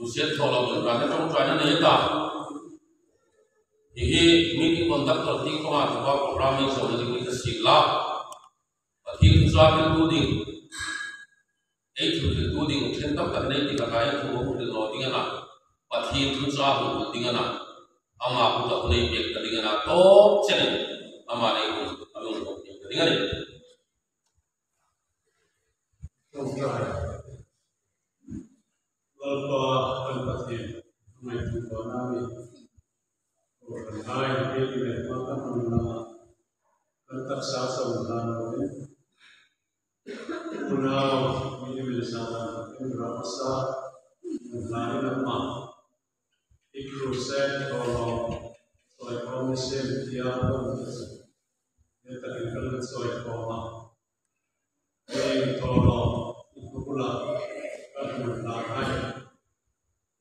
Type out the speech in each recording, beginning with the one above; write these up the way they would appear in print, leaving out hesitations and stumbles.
set thola mun ra na trong trai na nei ta hi meeting conduct lo ti ko ma ko programming so na ni ka sila pathil cha bil tu ding ei thu tu ding khen tak tak nei ti ka kai thu ko dil no ding na pathil thu cha hu ding na ama ku ta nei pek ta ding na to chen ama nei ku alung ko ding ni Lalpa al-Fatih, may tuwa namin. O ay, hindi mata ng mga kantaksa sa ulan namin. Una, hindi bilisana, yung rapasa, yung lari ng mga. Ikruset, o so ay promise, tiyado, yung tagigal so ay koma. Yung tolo, ikukula, at maglalakay.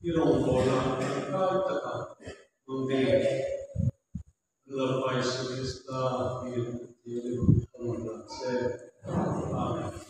Irong bola, taka, kundi lalapay sa Krista, hindi pamagat sa amin.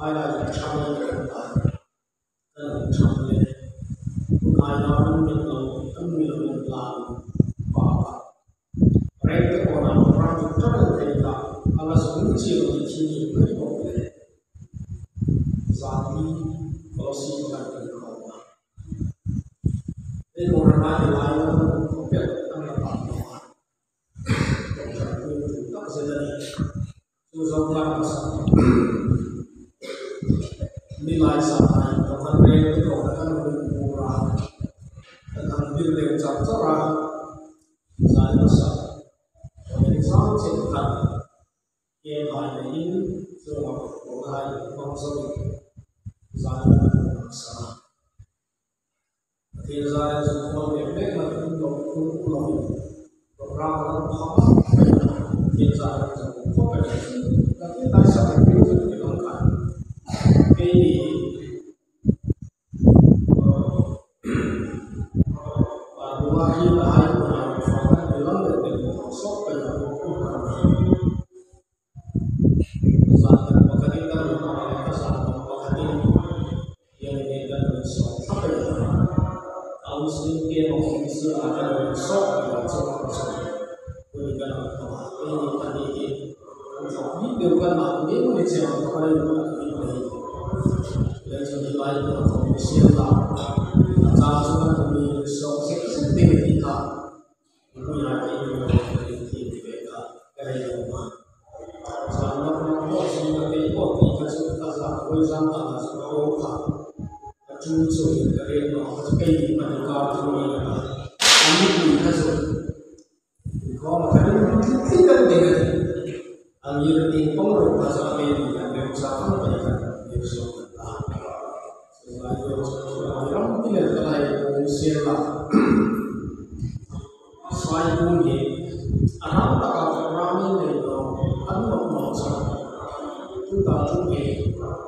hai là trăm lên cái ta trăm lên hai là mình làm tâm mình làm và rèn cái con nào ra được rất là thành ta Allah sungguh chiều di sini beri boleh zati kalau si bukan berkau ini orang lain kopiat anak bangsa tak sedari susah berapa nilai sampai dengan rent itu akan lebih murah dengan bil yang cerah saya rasa ini sangat cepat yang lain ini semua orang bangsa saya rasa saya semua mereka untuk program yang saya semua tapi tak sampai itu dilakukan ini lagi bahaya menyebabkan hilang dari sosok penyakit saat pekan kita melakukan saat pekan ini yang diinginkan besok sampai kalau sedikit bisa ada besok dengan sosok berikan ini tadi untuk dibukan ini menjadi kepada itu dan jadi lain untuk siapa saat sudah kami besok seperti kita punya ini kita kerja rumah sama dengan semua kita sudah saat bersama sekolah cuci kerja rumah seperti mereka punya kami kita sudah kalau kami tidak dengan angin ini pengaruh bahasa ini dan berusaha mereka besok orang tidak terlalu siapa selain ini anak tak ramai itu anak masa itu tak cukup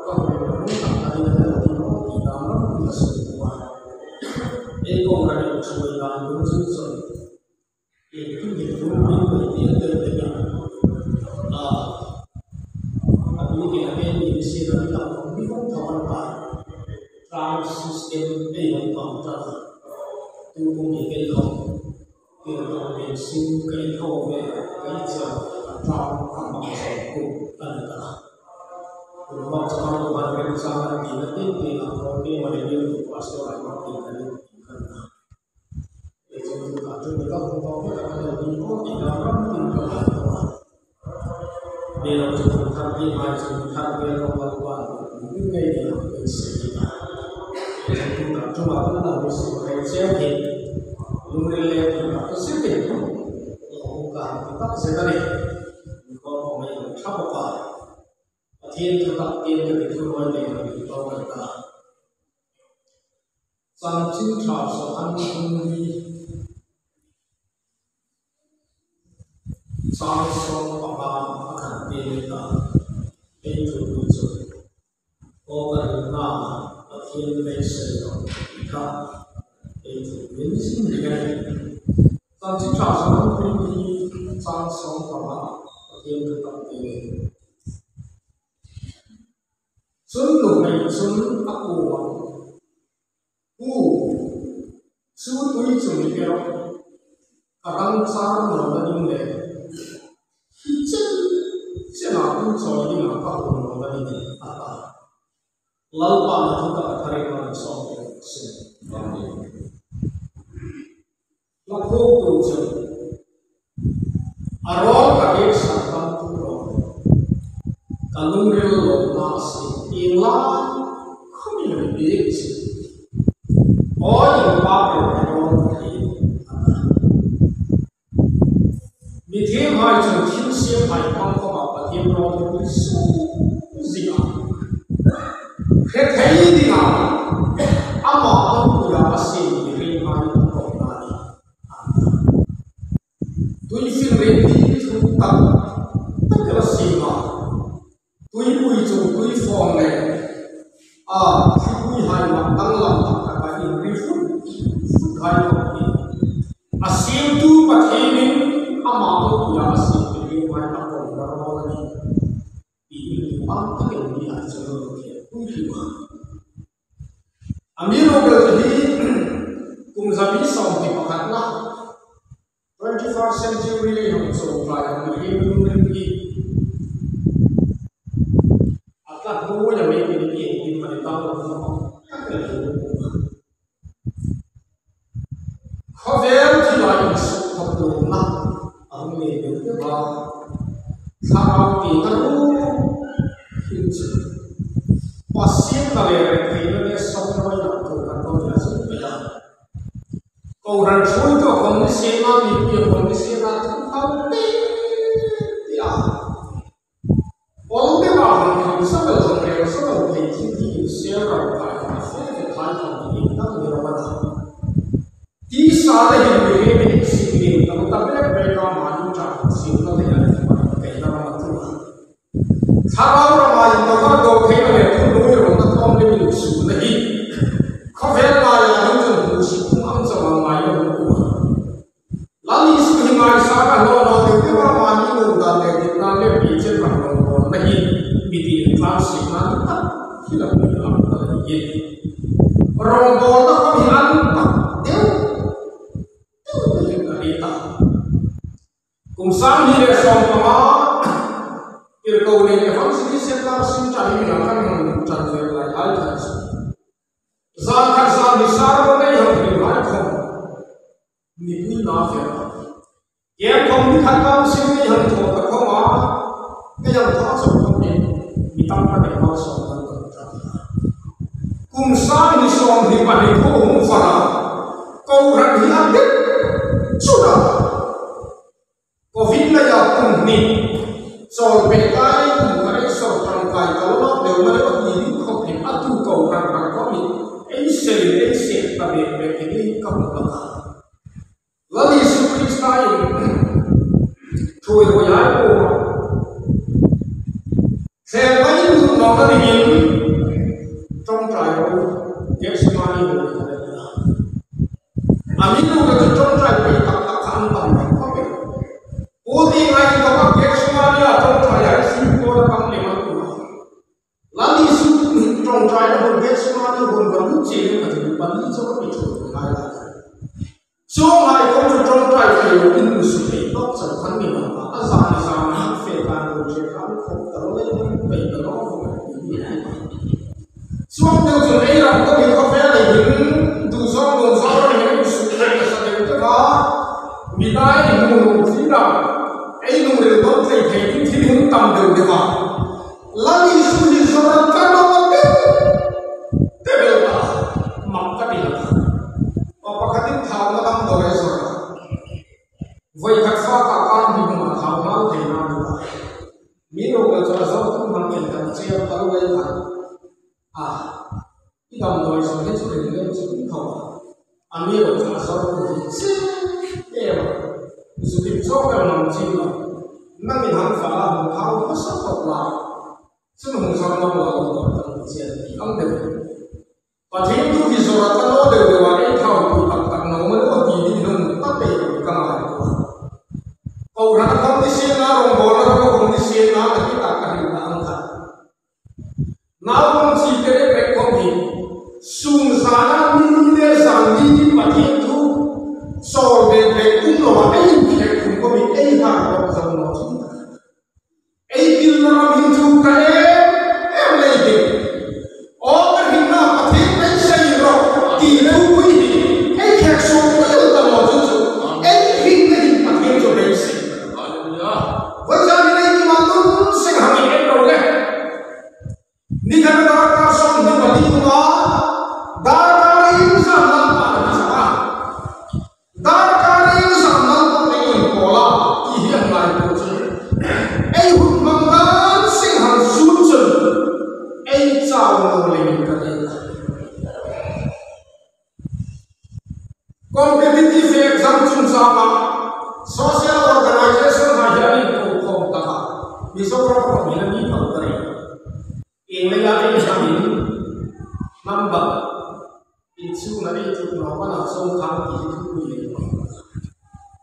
kalau kita ada di dalam semua itu orang yang sudah berusaha itu dia dengan tapi dia ini sih tidak bingung kawan system yang tentang tubuh ini kalau kita mesin cái thô về cái chiều trong các bằng sổ ẩn cả một trong những bạn bên trong thì nó tin thì là có cái mà để như qua số lại một thì là được cần để cho chúng ta chúng ta không có cái là đi có thì nó rất là cần là để làm cho chúng ta đi mai chúng ta về không quan quan những ngày này mình sẽ đi chúng ta cũng là một sự hay xem thì lúc này chúng ta có xếp định không cả kita sedari kalau mau siapa pak thiên tetap thiên dari tujuan yang kita berkata sang cinta soal ini sang song paham akan kita itu orang thiên về sự kita itu ini sendiri sang cinta soal ini sang song paham thiên tetap ini xuân lục này xuân ác u xuân tuổi chuẩn bị kéo karang sang nó là những này khi chân sẽ là tu cho những là các ông nó là những này lâu ba là chúng ta phải thay đổi so với sự quan điểm là vô cùng chừng aro cả cái sản phẩm tu rồi cả nông nghiệp rồi là sự yên lặng không bị biết gì có những ba điều này đó thì vì thế hai trường thiên siêu phải quan có bảo và thiên lo thì cái số gì à thế thấy đi nào âm họ cũng là xin thì khi hai cộng lại tôi xin về đi chúng ta tất cả là xin mà tôi vui chung tôi phong này khi tôi hai mặt tăng lòng tất cả những cái phút hai mặt đi xin tu mà thế nên âm họ cũng là xin thì khi hai mặt cộng là lo đi thì bám tất cả những cái Amiro Galhi Kumzabi Song Hipakatna 21st century Hong So Fly and Human Atlat Bo yang memiliki di pada tahun Khavel Tilai Sabduna Amri Ba Sarau Titaru Hinci Pasien Nalere Kailane Sabduna yang Kau Yasin Bila Kau Rancui itu kondisi nanti kondisi nanti Tapi Ya All the time, some of them are so painting the zero by the type of the income. These are the behaving singing, the Tablet Breaker Manucha, Single Payama. However, my Navago came and put on the compliment to the heat. Covella, who answer my own. Lani is my son, no, the Pima Manu that they did not let me tell नहीं मिटी क्लास सीखना था फिर अपने आप का ये रोबोट को भी अंता ये करेगा कुमसान ही रे सोमवा फिर कोने के फंक्शन से क्लास सीख चाहिए ना kan हम चलते लाइक हाल था ज़ात का ज़ात निसार बने हम फिर लाइक हम निपुण ना फिर ये कौन दिखाता उसी हम तो कौन cái dòng thoát sông không nhẹ bị tâm ra để bao sông thân cùng sang đi sông thì bạn đi phố hùng phà câu rằng thì ăn biết chú đạo có vít là giờ cùng nị rồi về cái cùng cái sông trong cái câu nó đều mới có gì không thể áp dụng cầu rằng có bị ấy sẽ và về cái công tác là Jesus Christ này thôi hồi ấy cô Saya paling untuk melakukan ini, trong trại của Gethsemane của người ta. Amin lúc đó trong trại bị tập khăn bằng cách có biết. Cố tình ngay đó các Gethsemane ở trong trại ấy xin cô đã bằng niềm an của. Là đi xuống trong trại đó của Gethsemane còn vẫn chỉ là phải bắn đi cho các bị chủ hai lại. Số hai con trong trại phải有因素被当成很明白，上非常有些他们không得了。被的老虎，双标准没让国民咖啡来赢，都双龙双二零是那个啥的吧？米代木知道，哎，弄的都在北京天空当中的吧？那你说的说的干到我的，对不对吧？忙个的了，我把他的头那当多来说了，为他发个干的嘛，头脑太难了。Miro ke jasa tu makin dan siap kalau bayar, kita mulai sampai sudah dengan sebelum kau, Amiro jasa tu siap, sebelum soal nanti lah, nanti hang falah kau pasal kau lah, semua sama orang orang siap, kamu deh, pasti tu disuruh kalau deh orang kau tu tak nomor tu di nomor tapi kamar tu, kau orang kondisi orang bola kondisi orang kita akan diangkat. Namun jika rekomi sungsana minne sandi pati itu sorbe bekuno ay rekomi ay harap sama cinta. Ay bilna mintu kae lagi. Orang hina pati ay sayro tiada widi ay kerso ay utama tuju ay hina pati itu besi. Wajah ini mantul sehari ini Nikan darah song di bawah darah ini zaman pada siapa? Darah ini zaman pada pola yang lain tu. Hukuman sehari suci, jauh lebih kaya. Kompetitif exam sama social organization saja itu kau tak. Misalnya kau bilang ini apa? Yang lain kami nampak isu nanti itu apa langsung kami itu boleh.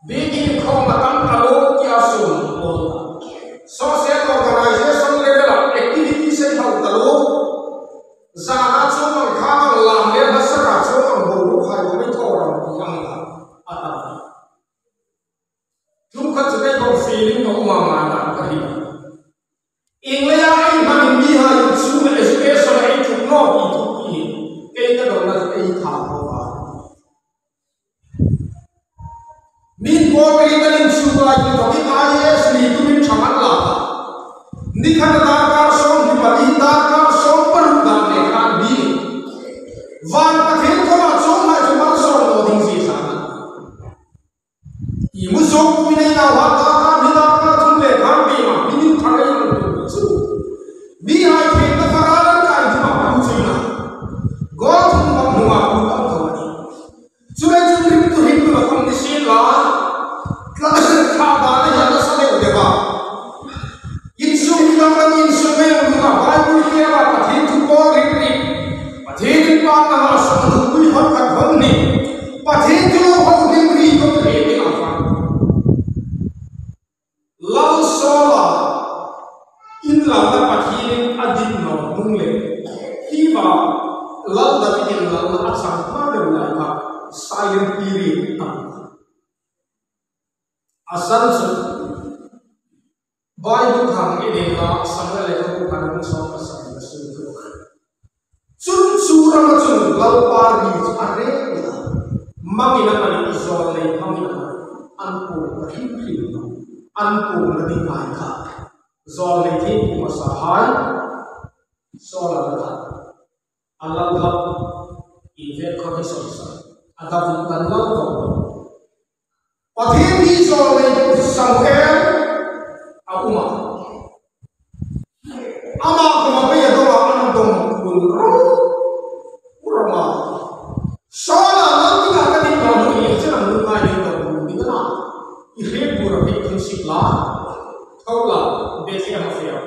Bikin kau makan kalau kiasun, social organization level activity saya tahu kalau sangat cuma kau lambat mung le khi vào lâu đã cái hiện lâu là sáng mà đều lại cả silent period asan su Bible thang ini lah sampai lepas bukan musuh pasal musuh itu cun surah cun lalpar di are mangina mani isol le mangina anpu nadi kaika zol le thi masahai sola la Allah Allah ive kami sosa ada bukan lalu pathin di zol le sangker Ama kuma baya doa andong kulro urama sola nanti akan dibangun yang sedang mulai dibangun di mana ihe pura prinsip lah taulah besi mafia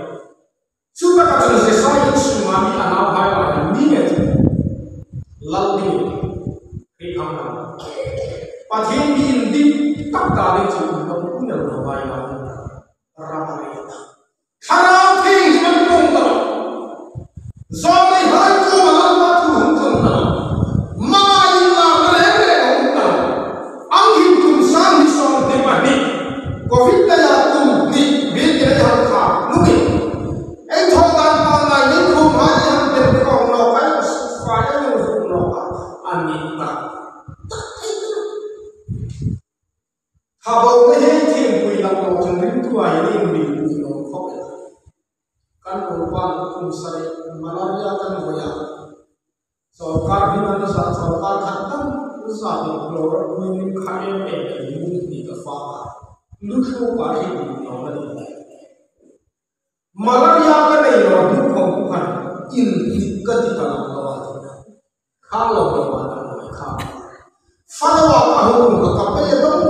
sudah kata selesai semua di anak bayar ini itu lalu dikamkan pathin di indi tak dari cukup punya bayar Ramarita. Harap king menung dalam. Zoli hai ku malam batu hukum dalam. Maila melere dalam. Angin kumsan di soal debani. Covid daya kum ni bidya yang kah nuki. Entokan pangai ni kumai yang berkong lokai supaya yang hukum lokai anita. Habau meh tim kui lapor jengring tua ini menjadi nongkok. Kan perempuan kumsari malaria kan goyang. Sokar di mana saat sokar khatam saat keluar minum kaya minum di kafah. Lucu pagi di nongkok. Malaria kan ini orang bukan ini ketika lawan. Kalau lawan mereka, fatwa ahum kekapnya dong.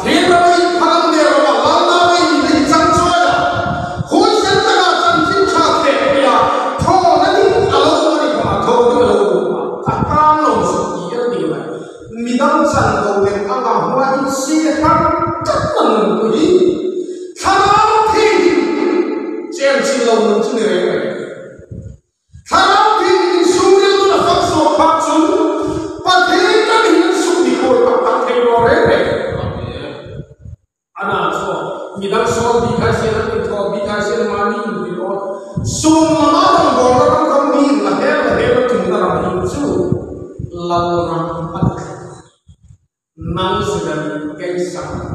thiên ra đi thằng đều là lao na đi đi chăn chơi à hối sen ta cả chân chín cha thế bây giờ thô nó đi alo nó đi mà thô nó alo cả cam lòng sự gì đó đi vậy mình đang chăn đầu lên ăn làm hoa đi xe khác chắc là mình quý thằng thì chen chi lâu mình chưa người vậy thằng thì xuống đi nó phát số phát số và thế các mình xuống đi coi và tăng thêm rồi đấy anh à số mình đang số bị khai sinh anh thọ bị khai sinh mà mình bị lo xuống mà nó không bỏ nó không đi là hết chúng ta làm hình chú lâu năm bắt năng sudah cái sáng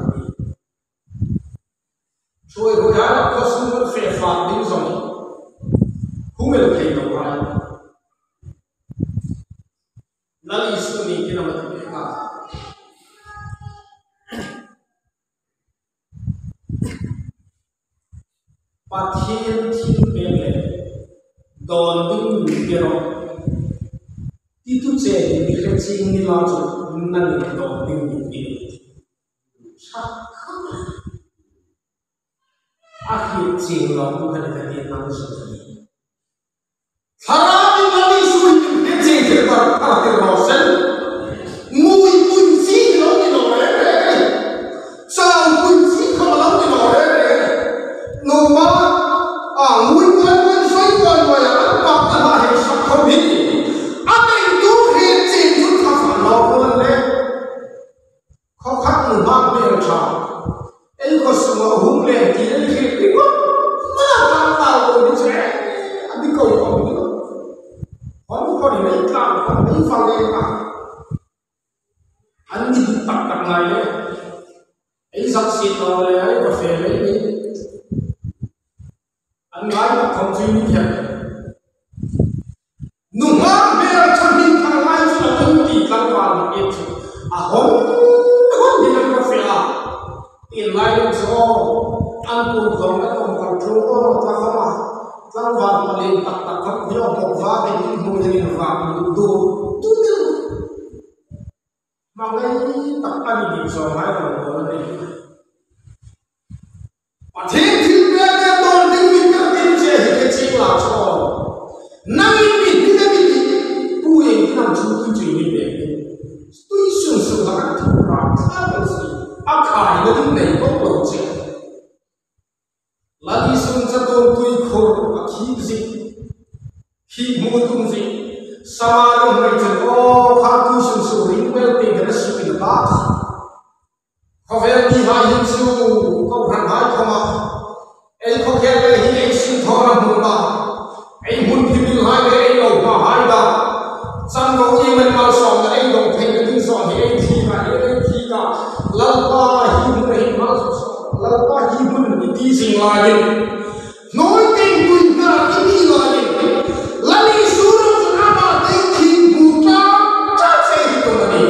ช่วยรู้ได้ก็สมมติเฟรฟังดิ้งส่งผู้ไม่รู้ใครต้องการนั่นอิสุนีที่เราต้องการปัจเจียนที่เป็นโดนดิ้งเดียวที่ทุกเจดีย์ที่จริงนี่เราจะนั่งโดนดิ้งเดียวชักakhir cinglong bukan kalian manusia ini. Harap ini sulit kecil terbaik rosen. Mui kunci kalau di luar, sang kunci kalau di luar. Nomor mui kuan saya kuan yang apa dah hisap kami. Apa itu kecil itu kapan lawan le? Kau kan numpak bercak. Kau semua humle dia mana tahu ni saya, abi kau ni, orang ni iklan, orang ni faham tak? Andi tak lagi, ini saksi tahu le, ini kafir le ini, andi lagi tak continue dia. Numpak macam ni kalau lagi sudah nanti iklan faham itu, ahon ni nak kafir lah, ini lagi so. Anh cũng không có còn còn chú có ta không à ta vào mà lên tập không nhớ một phá thì những người lên vào đủ đủ mà ngay tập anh bị sợ hãi rồi nó đi và thiên thiên bên cái tôn tính mình cái tin chế cái chi là cho năng bị cái bị tu yên cái nằm chú tu chỉ mình để tôi sung sung là cái thứ ra sao được gì khai nó đứng này có lộ trình lagi sunjatun tui khor akhi zik khi mutung zik samarung mai chen o khatu sun su ring wel te gana su in ba khovel ni hai hin su ko ran hai khoma ei kho khe le hi ei sin thora mun ba ei mun phimil hai le ei lo ma hai da san go i men mal som da ei dong theng ka ding so hi ei thi ka lau ba hi mun hi mal so lau ba hi mun đi sinh lại nói tiếng quỳnh ta cái đi lại là đi xuống trong áp à đây thì bù cha cha sẽ đi công đi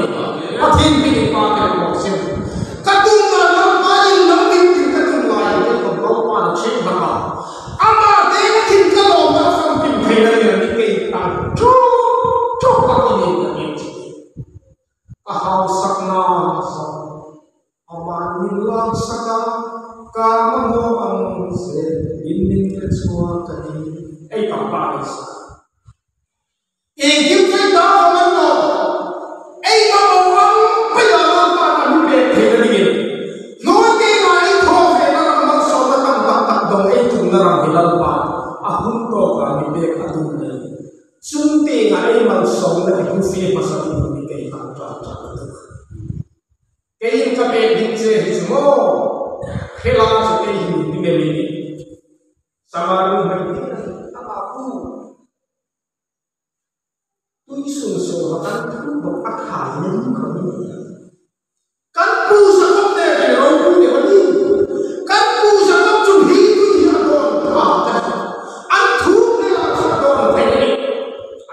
và thiên bị ba cái bỏ xem các tung là nó ba những nắm đi thì các tung lại cái còn đó qua là chết mà áp à đây cái thiên cái lò nó xong tìm thấy là những cái tăng cho các cái này là những gì à hào sắc na sắc aman nilang saka kamu ang se inin kecua tadi kapais ingin kita mengenal kamu ang pelayan para bete lagi nanti naik kofe dalam masa datang tak dong tunarang hilalpan ahun to kami bek atun lagi sunti ngai masa lagi kufi masa ini kay kanta kay kape dinse hismo Hilang seperti ini beli sama rumah ini apa aku tu isu kan tu berakar yang kami kan pusat apa yang orang punya ini kan pusat apa tu hidup yang orang antu ni lah orang ini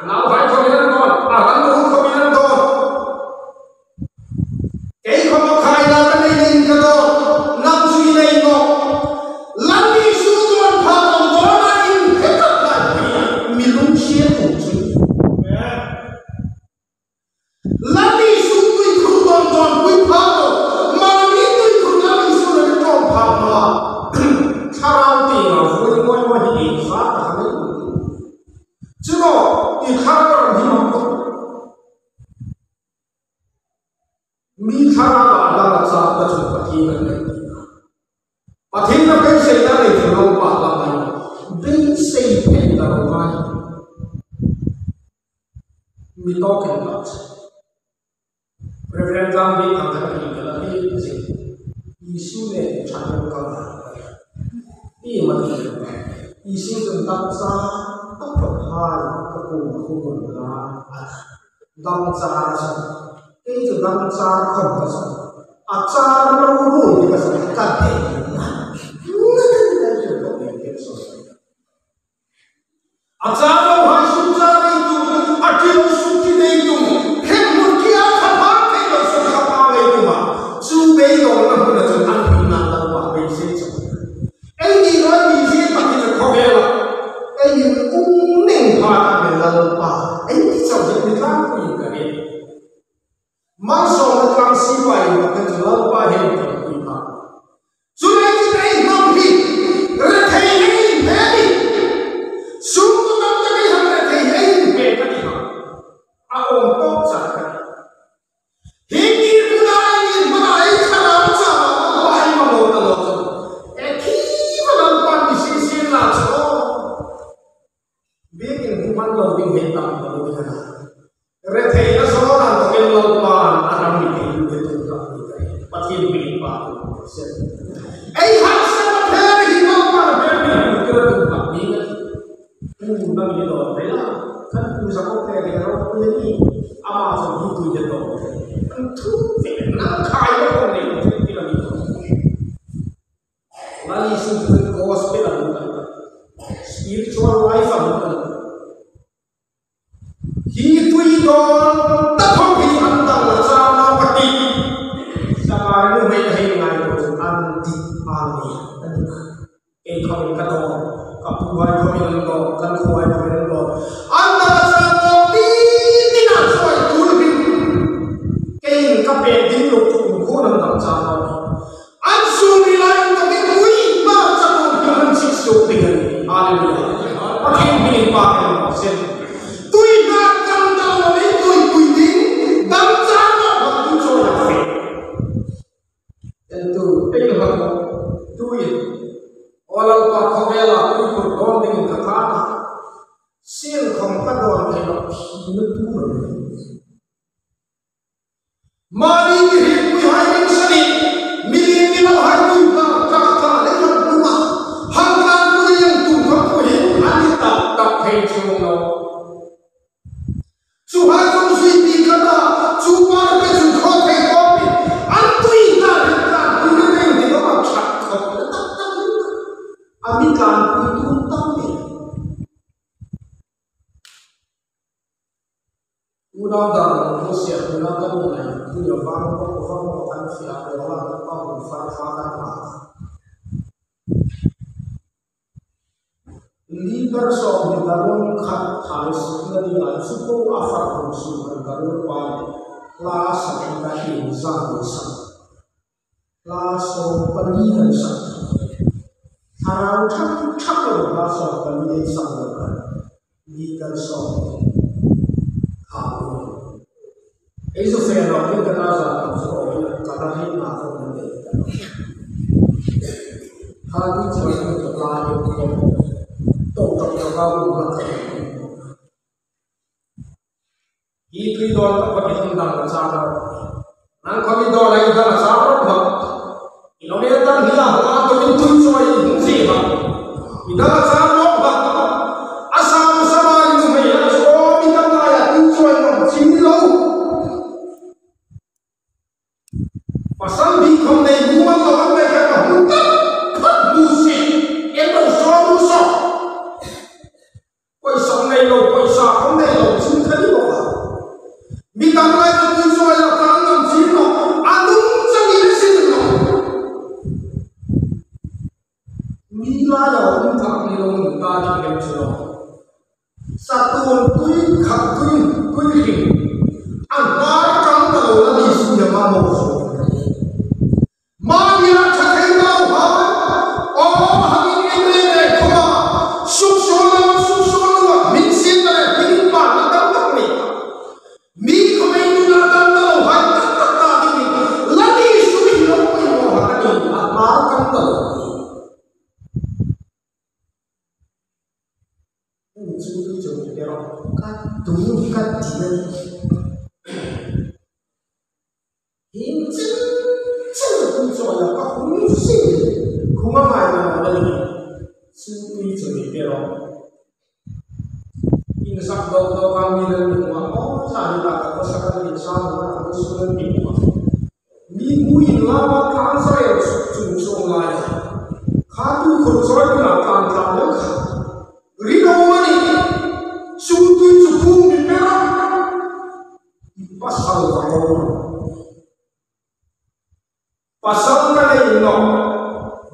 anak baik kominan orang akan turun kominan orang kau kalau kaya nak ni kalau Lagi sungguh talking about. Reverend Gandhi Kantari Kalati isu ne channel kala. Ini mati. Isu tentang apa hal kekumpulan bangsa itu bangsa kompasa. Acar lalu di pasar kate. Acar lalu suci itu, adil suci itu. Hemur kia khabar itu suci apa itu mah. Subai dong nak punya jangan punya lalu apa itu. Ini orang ini tak bisa kawal. Ini uning pada lalu apa. Ini sahaja kita punya kali. Masuk ke dalam siapa yang kita lalu apa yang kita punya. Sudah kita ini mampu. Retai ini beri. Sungguh tak jadi hal retai ini beri. Aku untuk cakap. Hingga budaya cara cara apa yang mau terlalu. Kiman apa sisi lalu. Bikin human lebih hitam lebih kena. Retai seorang pakai laluan aram bikin betul tak betul. Pakai bikin apa? Hasil dari hidup pada berbeda betul tak ingat. Bang ini loh, kan bisa kau kayak orang ini apa saja itu jatuh. Tentu nak kaya orang ini tidak itu. Lalu sebetulnya gospel bukan, spiritual life bukan. Itu tetap hidup antara sama peti. Sama ini mereka hidup anti ani. Kau kata kapuai kau kan kuai kau antara sama tidak soal tulis. Kau kapet di luar kau nak sama. Ansuri lain tapi kui baca kau sikso dengan haleluya. Pakai ini pakai maksud. Tui nak kantau ni tui ding dan sama waktu coba. Tentu pegang tui. Walau tak kawela ikut don dengan kata, siang kampat don kelak hidup. Mari hidup hari ini milenial hari ini kata dengan dua hanggan punya yang Tuhan punya anita tak kecil. Tuhan suci kata cuba betul kau tengok antui tak punya yang tidak macam kau. Amikan itu tampil. Udang Rusia gunakan mulai dia bangun kan siapa orang tahu farfakan apa. Leaders of the Darun Khat harus menjadi suku afar musuh Darun Pali kelas kita insan besar kelas pendidikan besar. Harau cakap bahasa kami sangat dikasih halu. Itu saya nak kita nazar sekolah kata ini aku nanti. Hal itu jangan terlalu terlalu belakang. Itu orang tak pergi tentang cara. Nang kami doa lagi dalam cara apa? Indonesia hilang atau itu soal siapa? Dalam cara apa? Asal sama itu mereka semua kita kaya itu soal sini loh. Pasal di kami buat orang mereka tak musik itu soal rusak. Kau sangai lo, kau sangai lo, cinta di bawah. Kita lagi itu soal tangan sini loh. Mila yang tak minum tadi kecil. Satu kui kat kui hing. Antara kantor lagi sudah mahu. Mania cakap tahu. Oh hari ini kau susul minsin dari pinpan tak tak ni. Mi kau ini datang tahu tak tadi ni. Lagi sudah kau hari antara kantor. chú chồng béo các đúng các tiền hiện chân chân rồi là các không sinh không có ai mà nói gì chú chồng béo in sắc đâu kami dan mau cari tak kesalahan insan orang usul ini minggu ini lama kan saya cuma lagi kadu kurusoi nak kan tahu rino mani suatu cukup diperak pasal kali ini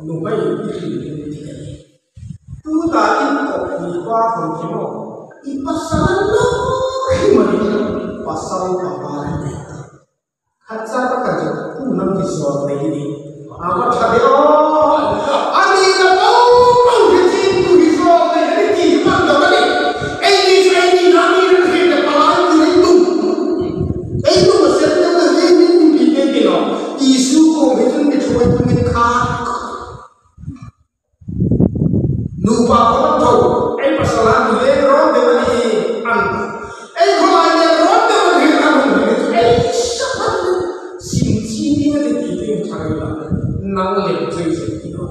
numai ini tu tadi kau lupa kau Ipasalan pasal apa ini? Kacar kacar punam kisah ini. Apa cakap ani nak kecil tu kisah ini gimana kali? Ini nami kita paling itu. Itu masalah yang ini bikin kita. Isu kau itu mencoba mengikat. Lupa kau tahu? Pasalan ini. năng lực xây dựng thì đó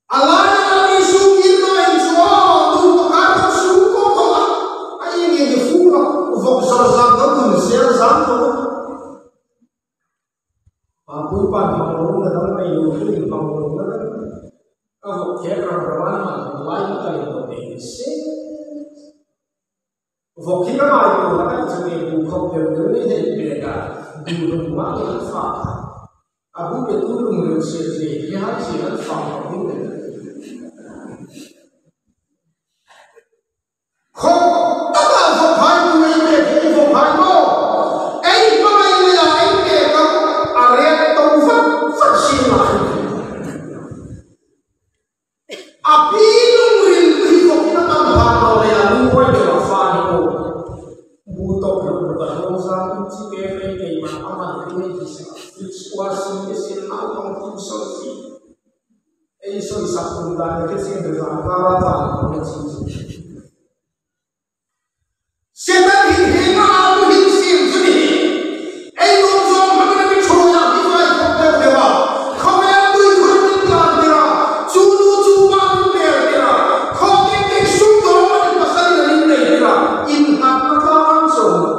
Allah yang isu kita itu tu pakai suku kau ai yang di fuga vok sarzam tu sarzam tu apa pun panggung dalam meyu itu panggung dalam kalau kita ramai lain kali berdebat vok kita mai tu dalam sebagai bukan berdiri di beda dulu malah faham Abu betul menurut dia sihat faham ini. Kau tak tahu faham ini dia faham mo. Pemain ini lah kau area tahu faksin lah. Api nungguin kau kita tambah oleh alu kau dia faham mo. Butuh berbagai macam cipta kayak mana ini bisa. Situasi mesin along filosofi, isu sabundan mesin berangkat mesin. Sebenarnya hingga aku hisim sini, nonton mana bicara bifai kau dewa, kau yang tujuh bulan dera, culu cuman dera, kau yang sudah mana pasal ini dera, ingat makanan semua,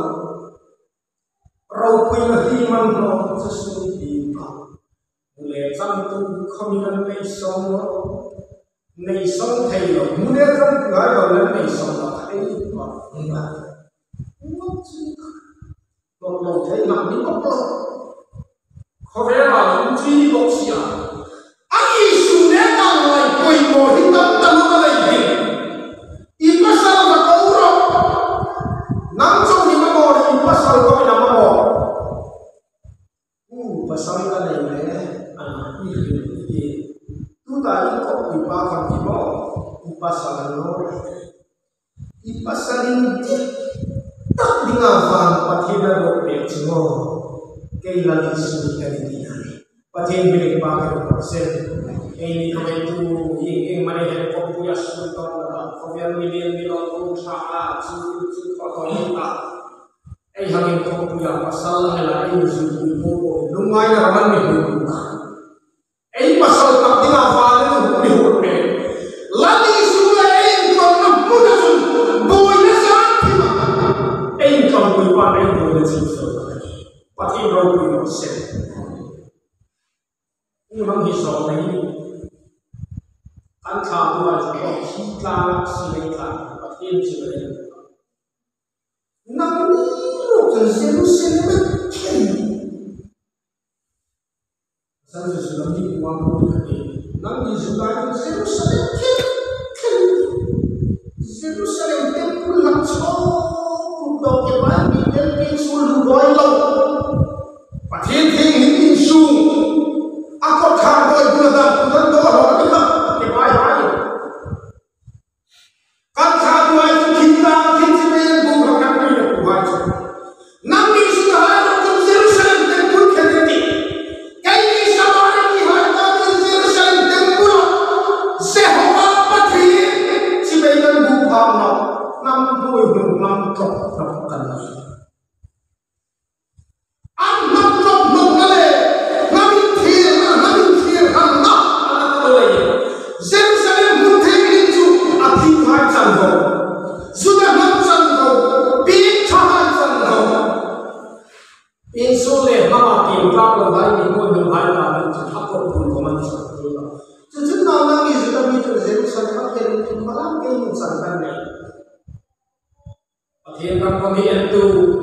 raupi himan sesuatu mulai jantung kami dan naisong thay rồi mulai jantung gak ada naisong thay enggak kalau thay nak ni apa kau rela uji boxia ani sudah tahu koi mau hitam tahu lagi ipasal tak kau orang nangcong ni mau ipasal kau ni mau pasal kan ini anak ini tu tadi kok ibakan kita ipasalan ipasalin tak dingafan patina dokter cuma kailan isu dari dia patin bilik pakai persen ini kau itu yang mana yang kau punya sultan kau yang milian kau saat suatu kau kita hangin kau punya pasal hela isu itu lumai raman ni pasal tak dingafan itu ni lagi sudah kau nak mudah boleh sakit kau boleh boleh sih pati bro punya set ini memang hisap ini kan kau aja kau kita silakan pati silakan nak Jerusalem Saya sudah di uang ini. Nanti juga Jerusalem Jerusalem temple langsung untuk kembali dari seluruh dunia. Pasti ini isu. Aku tak boleh berada di dalam kita kembali. Kan satu itu kita bukan kita. Nabi sudah ada di Jerusalem temple kediri. Kini sama ini ada di Jerusalem temple. Sehingga pati thiên nam con hiện tu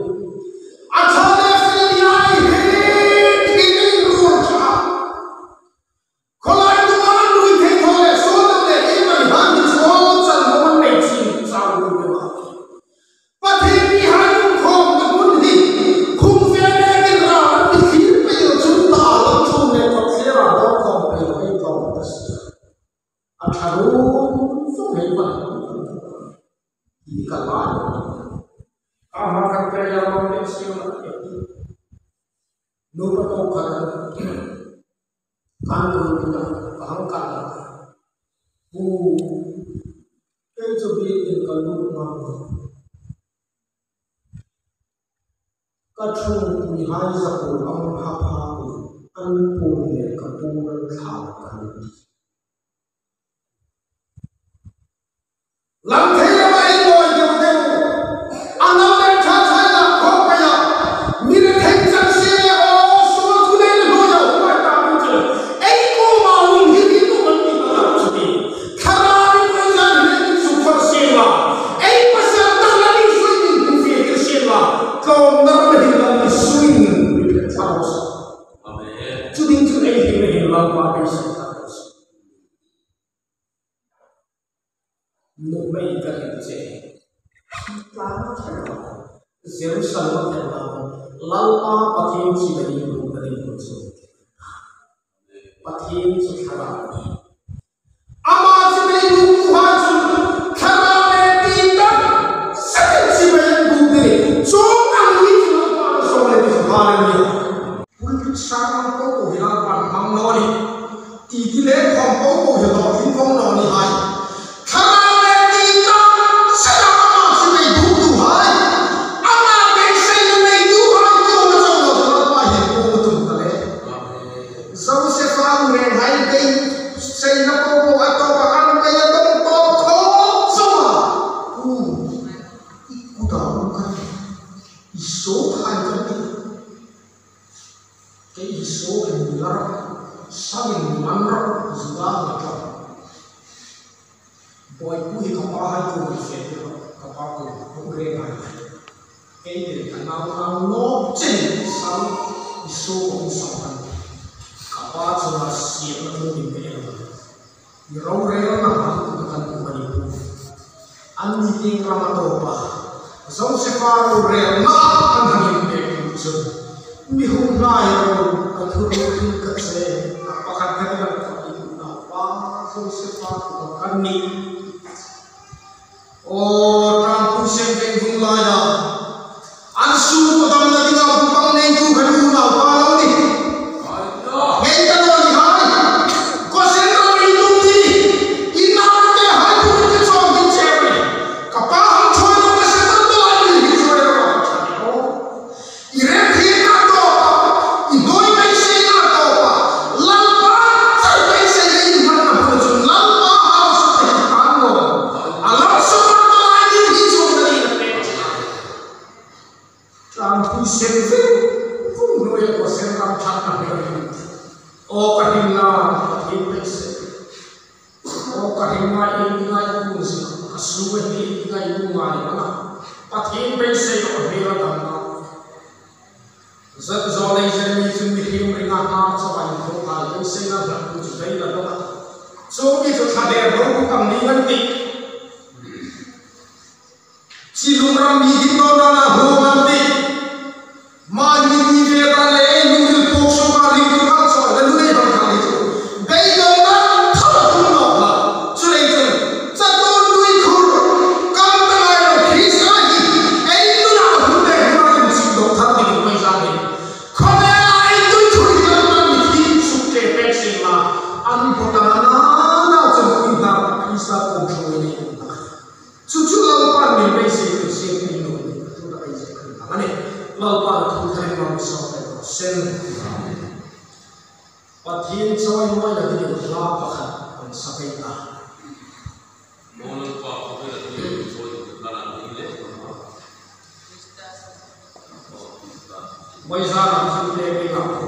Bây giờ là